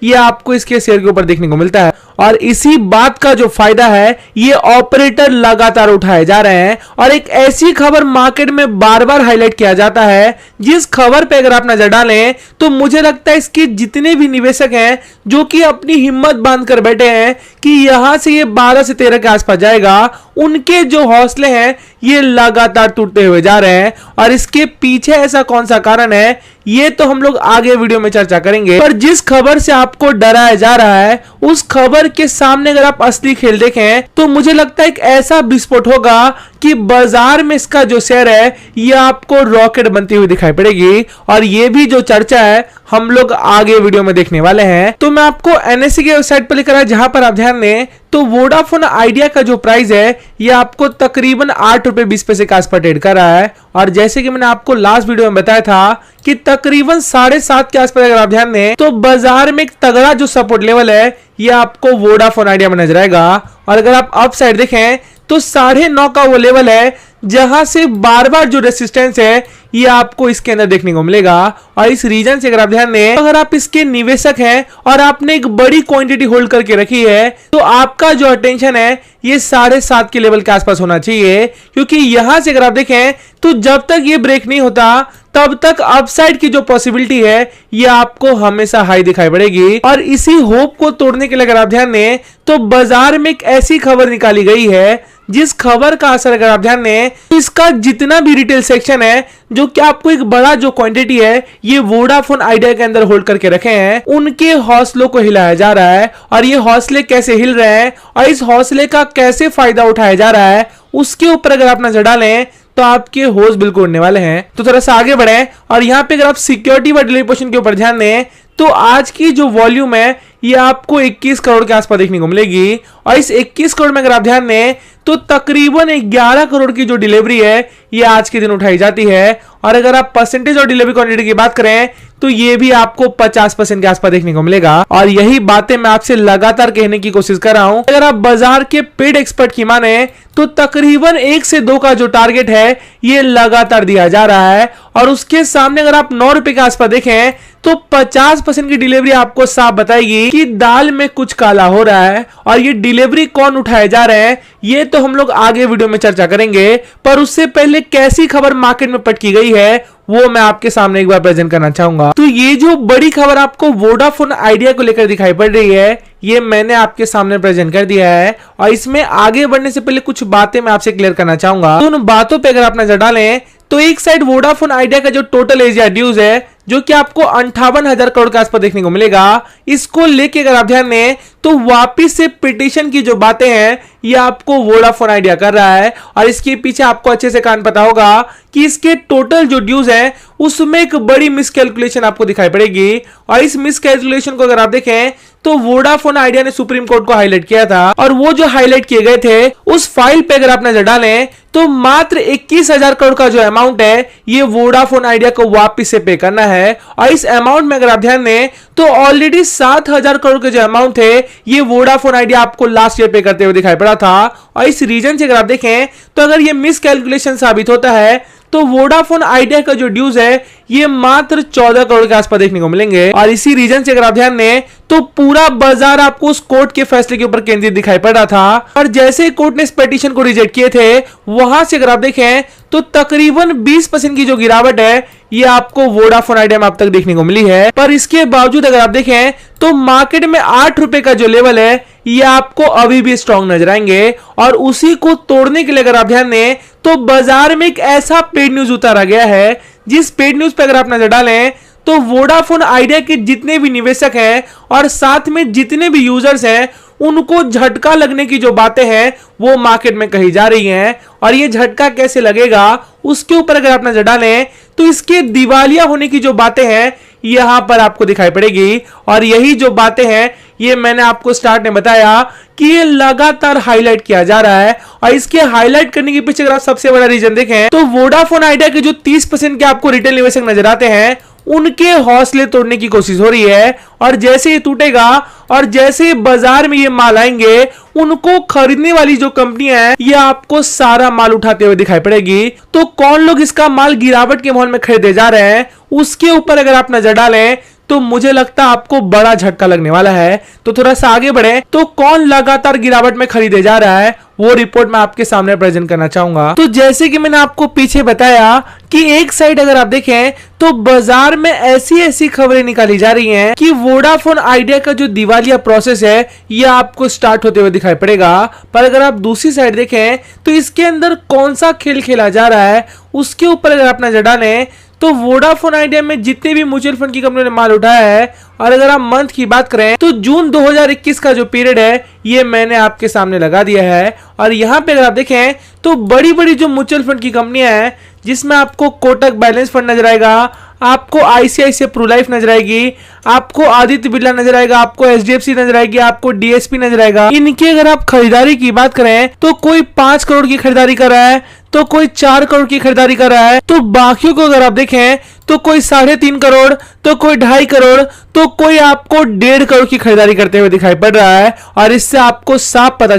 ये आपको इसके शेयर के ऊपर देखने को मिलता है। और इसी बात का जो फायदा है ये ऑपरेटर लगातार उठाए जा रहे हैं। और एक ऐसी खबर मार्केट में बार बार हाईलाइट किया जाता है जिस खबर पे अगर आप नजर डालें तो मुझे लगता है इसके जितने भी निवेशक हैं जो कि अपनी हिम्मत बांध कर बैठे हैं कि यहां से ये 12 से 13 के आसपास जाएगा, उनके जो हौसले हैं ये लगातार टूटते हुए जा रहे हैं। और इसके पीछे ऐसा कौन सा कारण है ये तो हम लोग आगे वीडियो में चर्चा करेंगे। पर जिस खबर से आपको डराया जा रहा है उस खबर के सामने अगर आप असली खेल देखें तो मुझे लगता है एक ऐसा विस्फोट होगा कि बाजार में इसका जो शेयर है ये आपको रॉकेट बनती हुई दिखाई पड़ेगी। और ये भी जो चर्चा है हम लोग आगे वीडियो में देखने वाले हैं। तो मैं आपको एनएसई की वेबसाइट पर लेकर आया जहां पर आप ध्यान दें तो वोडाफोन आइडिया का जो प्राइस है ये आपको तकरीबन 8 रुपए 20 पैसे के आसपास ट्रेड कर रहा है। और जैसे कि मैंने आपको लास्ट वीडियो में बताया था कि तकरीबन 7.5 के आसपास अगर आप ध्यान दें तो बाजार में एक तगड़ा जो सपोर्ट लेवल है ये आपको वोडाफोन आइडिया में नजर आएगा। और अगर आप अप साइड देखें तो 9.5 का वो लेवल है जहां से बार बार जो रेसिस्टेंस है ये आपको इसके अंदर देखने को मिलेगा। और इस रीजन से अगर आप ध्यान दें अगर आप इसके निवेशक हैं और आपने एक बड़ी क्वांटिटी होल्ड करके रखी है तो आपका जो अटेंशन है ये 7.5 के लेवल के आसपास होना चाहिए। क्योंकि यहां से अगर आप देखें तो जब तक ये ब्रेक नहीं होता तब तक अपसाइड की जो पॉसिबिलिटी है ये आपको हमेशा हाई दिखाई पड़ेगी। और इसी होप को तोड़ने के लिए अगर आप ध्यान दें तो बाजार में एक ऐसी खबर निकाली गई है जिस खबर का असर अगर आप ध्यान दें तो इसका जितना भी रिटेल सेक्शन है जो कि आपको एक बड़ा जो क्वांटिटी है ये वोडाफोन आइडिया के अंदर होल्ड करके रखे हैं उनके हौसलों को हिलाया जा रहा है। और ये हौसले कैसे हिल रहे हैं और इस हौसले का कैसे फायदा उठाया जा रहा है उसके ऊपर अगर आप नजर डालें तो आपके होश बिल्कुल उड़ने वाले हैं। तो थोड़ा सा आगे बढ़े और यहाँ पे अगर आप सिक्योरिटी व डिलीवरी पोर्शन के ऊपर ध्यान दें तो आज की जो वॉल्यूम है ये आपको 21 करोड़ के आसपास देखने को मिलेगी। और इस 21 करोड़ में अगर आप ध्यान दें तो तकरीबन 11 करोड़ की जो डिलीवरी है ये आज के दिन उठाई जाती है। और अगर आप परसेंटेज और डिलीवरी क्वांटिटी की बात करें तो ये भी आपको 50% के आसपास देखने को मिलेगा। और यही बातें मैं आपसे लगातार कहने की कोशिश कर रहा हूं। अगर आप बाजार के पेड एक्सपर्ट की माने तो तकरीबन 1 से 2 का जो टारगेट है ये लगातार दिया जा रहा है। और उसके सामने अगर आप 9 रुपए के आसपास देखें तो 50% की डिलीवरी आपको साफ बताएगी कि दाल में कुछ काला हो रहा है। और ये डिलीवरी कौन उठाए जा रहे हैं ये तो हम लोग आगे वीडियो में चर्चा करेंगे। पर उससे पहले कैसी खबर मार्केट में पटकी गई है वो मैं आपके सामने एक बार प्रेजेंट करना चाहूंगा। तो ये जो बड़ी खबर आपको वोडाफोन आइडिया को लेकर दिखाई पड़ रही है ये मैंने आपके सामने प्रेजेंट कर दिया है। और इसमें आगे बढ़ने से पहले कुछ बातें मैं आपसे क्लियर करना चाहूंगा। तो उन बातों पे अगर आप नजर डालें तो एक साइड वोडाफोन आइडिया का जो टोटल एजिया ड्यूज है जो कि आपको 58,000 करोड़ के आसपास देखने को मिलेगा, इसको लेके अगर आप ध्यान दें तो वापिस से पिटीशन की जो बातें हैं ये आपको वोडाफोन आइडिया कर रहा है। और इसके पीछे आपको अच्छे से कान पता होगा कि इसके टोटल जो ड्यूज है उसमें एक बड़ी मिसकैलकुलेशन आपको दिखाई पड़ेगी। और इस मिसकैलकुलेशन को अगर आप देखें तो वोडाफोन आइडिया ने सुप्रीम कोर्ट को हाईलाइट किया था। और वो जो हाईलाइट किए गए थे उस फाइल पे अगर आप नजर डालें तो मात्र 21,000 करोड़ का जो अमाउंट है ये वोडाफोन आइडिया को वापिस से पे करना है। और इस अमाउंट में अगर आप ध्यान दें तो ऑलरेडी 7,000 करोड़ के जो अमाउंट थे ये वोडाफोन आइडिया आपको लास्ट ईयर पे करते हुए दिखाई पड़ा था। और इस रीजन से अगर आप देखें तो अगर ये मिसकैलकुलेशन साबित होता है तो वोडाफोन आइडिया का जो ड्यूज है ये मात्र 14 करोड़ के आसपास देखने को मिलेंगे। और इसी रीजन से अगर आप ध्यान दें तो पूरा बाजार आपको उस कोर्ट के फैसले के ऊपर केंद्रित दिखाई पड़ रहा था। और जैसे कोर्ट ने इस पिटीशन को रिजेक्ट किए थे वहां से अगर आप देखें तो तकरीबन 20% की जो गिरावट है ये आपको वोडाफोन आइडिया में अब तक देखने को मिली है। पर इसके बावजूद अगर आप देखें तो मार्केट में 8 रुपए का जो लेवल है ये आपको अभी भी स्ट्रॉन्ग नजर आएंगे। और उसी को तोड़ने के लिए अगर आप ध्यान दें तो बाजार में एक ऐसा पेड न्यूज उतारा गया है जिस पेड न्यूज पे अगर आप नजर डालें तो वोडाफोन आइडिया के जितने भी निवेशक हैं और साथ में जितने भी यूजर्स हैं उनको झटका लगने की जो बातें हैं वो मार्केट में कही जा रही हैं। और ये झटका कैसे लगेगा उसके ऊपर अगर आप नजर डालें तो इसके दिवालिया होने की जो बातें हैं यहां पर आपको दिखाई पड़ेगी। और यही जो बातें हैं ये मैंने आपको स्टार्ट में बताया कि ये लगातार हाईलाइट किया जा रहा है। और इसके हाईलाइट करने के पीछे अगर आप सबसे बड़ा रीजन देखें तो वोडाफोन आइडिया के जो 30% के आपको रिटेल निवेशक नजर आते हैं उनके हौसले तोड़ने की कोशिश हो रही है। और जैसे ये टूटेगा और जैसे बाजार में ये माल आएंगे उनको खरीदने वाली जो कंपनियां हैं ये आपको सारा माल उठाते हुए दिखाई पड़ेगी। तो कौन लोग इसका माल गिरावट के माहौल में खरीदे जा रहे हैं उसके ऊपर अगर आप नजर डालें तो मुझे लगता है आपको बड़ा झटका लगने वाला है। तो थोड़ा सा आगे बढ़े, तो कौन लगातार गिरावट में खरीदे जा रहा है वो रिपोर्ट मैं आपके सामने प्रेजेंट करना चाहूंगा। तो जैसे कि मैंने आपको पीछे बताया कि एक साइड अगर आप देखें तो बाजार में ऐसी ऐसी खबरें निकाली जा रही हैं कि वोडाफोन आइडिया का जो दिवालिया प्रोसेस है ये आपको स्टार्ट होते हुए दिखाई पड़ेगा। पर अगर आप दूसरी साइड देखें तो इसके अंदर कौन सा खेल खेला जा रहा है उसके ऊपर अगर आप नजर डालें तो वोडाफोन आइडिया में जितने भी म्यूचुअल फंड की कंपनियों ने माल उठाया है, और अगर आप मंथ की बात करें तो जून 2021 का जो पीरियड है ये मैंने आपके सामने लगा दिया है। और यहाँ पे अगर आप देखें तो बड़ी बड़ी जो म्यूचुअल फंड की कंपनियां हैं जिसमें आपको कोटक बैलेंस फंड नजर आएगा, आपको आईसीआईसीआई प्रू लाइफ नजर आएगी, आपको आदित्य बिरला नजर आएगा, आपको एचडीएफसी नजर आएगी, आपको डीएसपी नजर आएगा। इनकी अगर आप खरीदारी की बात करें तो कोई 5 करोड़ की खरीदारी कर रहा है तो कोई 4 करोड़ की खरीदारी कर रहा है। तो बाकियों को अगर आप देखें तो कोई 3.5 करोड़, तो कोई 2.5 करोड़, तो कोई आपको 1.5 करोड़ की खरीदारी करते हुए दिखाई पड़ रहा है। और इससे आपको साफ पता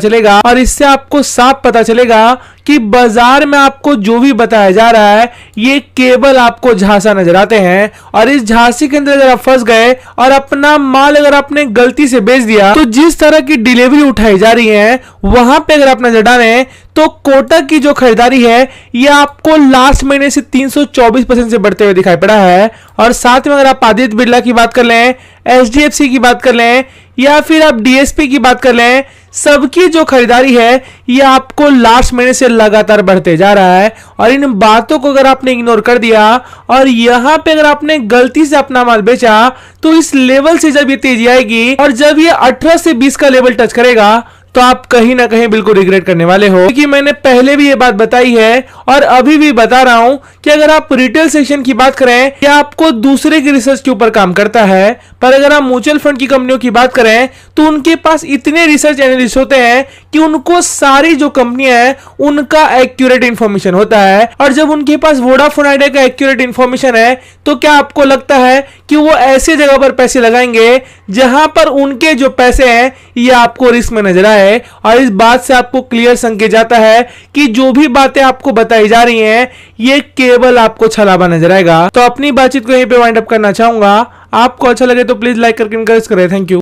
चलेगा कि बाजार में आपको जो भी बताया जा रहा है ये केवल आपको झांसा नजर आते हैं। और इस झांसे के अंदर अगर आप फंस गए और अपना माल अगर आपने गलती से बेच दिया तो जिस तरह की डिलीवरी उठाई जा रही है वहां पे अगर आप नजर डालें तो कोटक की जो खरीदारी है ये आपको लास्ट महीने से 324% से बढ़ते हुए दिखाई पड़ा है। और साथ में अगर आप आदित्य बिरला की बात कर लें, एचडीएफसी की बात कर लें या फिर आप डीएसपी की बात कर लें, सबकी जो खरीदारी है ये आपको लास्ट महीने से लगातार बढ़ते जा रहा है। और इन बातों को अगर आपने इग्नोर कर दिया और यहां पे अगर आपने गलती से अपना माल बेचा तो इस लेवल से जब ये तेजी आएगी और जब ये 18 से 20 का लेवल टच करेगा तो आप कहीं ना कहीं बिल्कुल रिग्रेट करने वाले हो। क्योंकि मैंने पहले भी ये बात बताई है और अभी भी बता रहा हूं कि अगर आप रिटेल सेक्शन की बात करें या आपको दूसरे की रिसर्च के ऊपर काम करता है, पर अगर आप म्यूचुअल फंड की कंपनियों की बात करें तो उनके पास इतने रिसर्च एनालिस्ट होते हैं कि उनको सारी जो कंपनियां हैं उनका एक्यूरेट इंफॉर्मेशन होता है। और जब उनके पास वोडाफोन आइडिया का एक्यूरेट इंफॉर्मेशन है तो क्या आपको लगता है कि वो ऐसे जगह पर पैसे लगाएंगे जहां पर उनके जो पैसे हैं ये आपको रिस्क में नजर आए। और इस बात से आपको क्लियर संकेत जाता है कि जो भी बातें आपको बताई जा रही हैं ये केवल आपको छलावा नजर आएगा। तो अपनी बातचीत को यहीं पे वाइंड अप करना चाहूंगा। आपको अच्छा लगे तो प्लीज लाइक करके एनकरेज करें। Thank you.